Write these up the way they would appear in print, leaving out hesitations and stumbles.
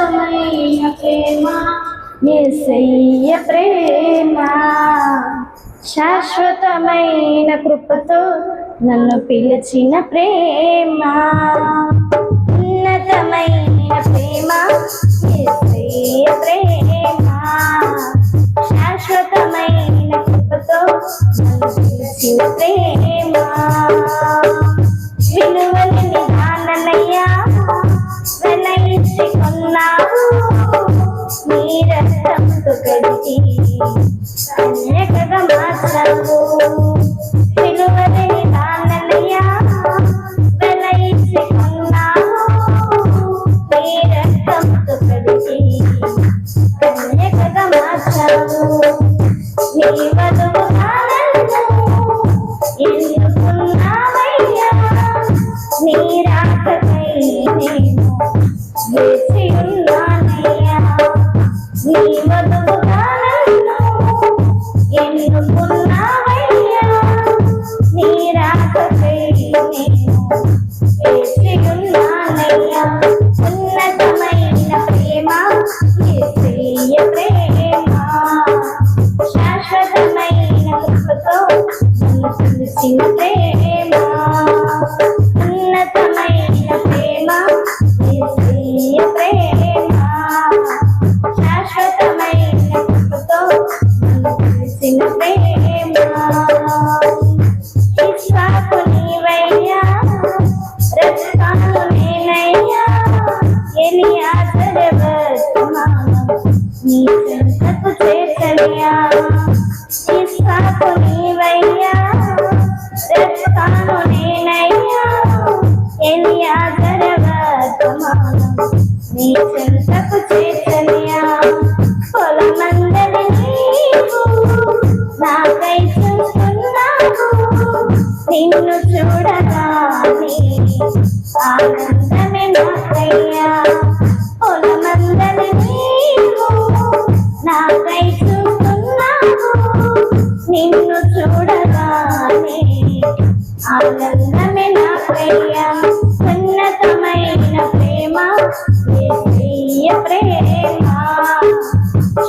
శాశ్వతమైన ప్రేమ యేసయ్య ప్రేమ శాశ్వతమైన కృపతో నన్ను పిలిచిన ప్రేమ ఉన్నతమైన ప్రేమ యేసయ్య ప్రేమ శాశ్వతమైన కృపతో నన్ను పిలిచిన ప్రేమ విలువని దాననయ్యా వెలయించి కొన్నావు నీ రక్తంతో కడిగి కన్యకగా మార్చావు విలువని దాననయ్యా వెలయించి కొన్నావు నీ రక్తంతో కడిగి కన్యకగా మార్చావు నీ వధువు ఎందుకున్నావయ్యా నీ రాకకై నేను వేచి ఉన్నానయ్యా నీ వధువుగా నన్ను ఎన్నుకున్నావయ్యా నీ రాకకై నేను వేచి ఉన్నానయ్యా ఉన్నతమైన ప్రేమ యేసయ్య ప్రేమ శాశ్వతమైన కృపతో నన్ను పిలిచిన ప్రేమ ఉన్నతమైన ప్రేమ యేసయ్య ప్రేమ శాశ్వతమైన కృపతో నన్ను పిలిచిన ప్రేమ ఇస్సాకు నీవయ్యా రెబ్కాను నేనయ్యా ఎలియాజరు వర్తమానం నీ చెంతకు చేర్చనియా ఇస్సాకు నీవయ్యా రెబ్కాను నేనయ్యా ఎలియాజరు వర్తమానం నీ చెంతకు చేర్చనియా పొలమందలి నీవు నాకై చూస్తున్నావు నిన్ను చూడగానే ఆనందమే నాకయ్యా పొలమందలి నీవు నాకై చూస్తున్నావు నిన్ను చూడగానే ఆనందమే నాకయ్యా ఉన్నతమైన ప్రేమ యేసయ్య ప్రేమ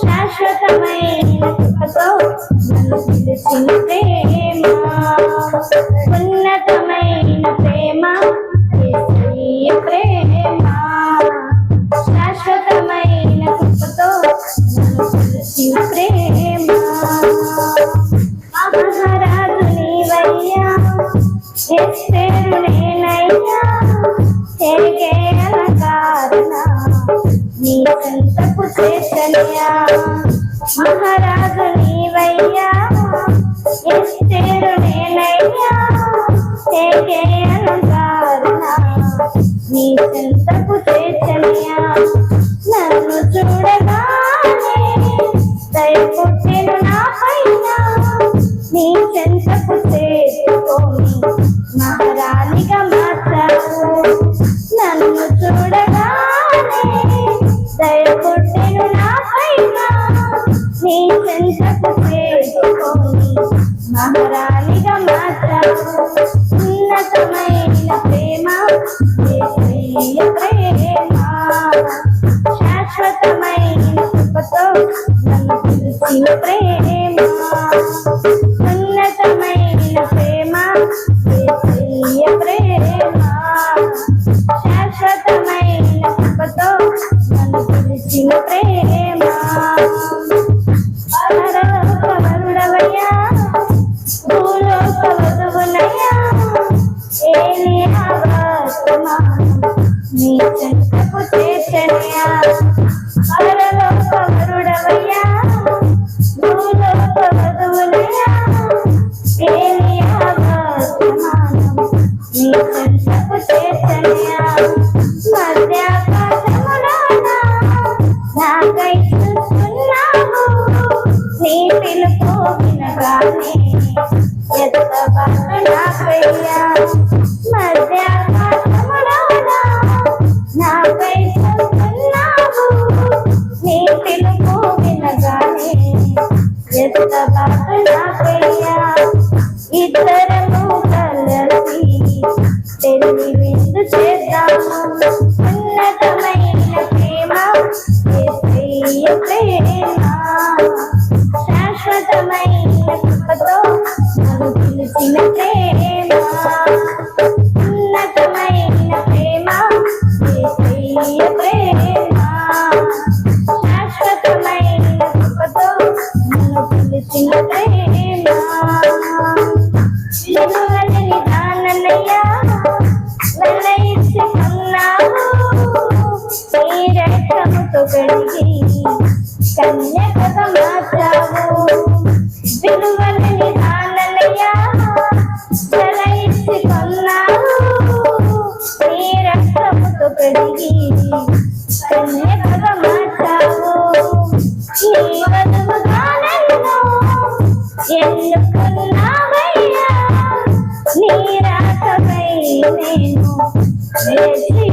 శాశ్వతమైన కృపతో నన్ను పిలిచిన ప్రేమ ఉన్నతమైన ప్రేమ యేసయ్య ప్రేమ శాశ్వతమైన కృపతో నన్ను పిలిచిన ప్రేమ మహారాజు నీవయ్యా ఎస్తేరు నేనయ్యా హేగేల కారణ నీ చెంతకు చేర్చనియా మహారాజు నీవయ్యా ఎస్తేరు నేనయ్యా హేగేల కారణ నీ చెంతకు చేర్చనియా నన్ను చూడగానే దయ పుట్టెను నా పైన నీ చెంతకు చేర్చుకొని మహారాణిగా మార్చావు నన్ను చూడగానే దయ పుట్టెను నా పైన నీ చెంతకు చేర్చుకొని మహారాణిగా మార్చావు ఉన్నతమైన ప్రేమ యేసయ్య ప్రేమ శాశ్వతమైన కృపతో నన్ను పిలిచిన ప్రేమ ఉన్నతమైన ప్రేమ యేసయ్య ప్రేమ శాశ్వతమైన కృపతో నన్ను పిలిచిన ప్రేమ పరలోకవరుడవయ్యా భూలోక వధువునయ్యా ఏలియా వర్తమానం నీ చెంతకు చేర్చనియా పరలోకవరుడవయ్యా భూలోక వధువునయ్యా ఏలియా వర్తమానం నీ చెంతకు చేర్చనియా మధ్యాకాశములోన నాకై చూస్తున్నావు నీ పిలుపు వినగానే ఎత్తబాటు నాకయ్యా మధ్యాకాశములోన నాకై చూస్తున్నావు కన్యకగా మార్చావు. నీ వధువుగా నన్ను ఎన్నుకున్నావయ్యా. నీ రాకపై నేను వేచి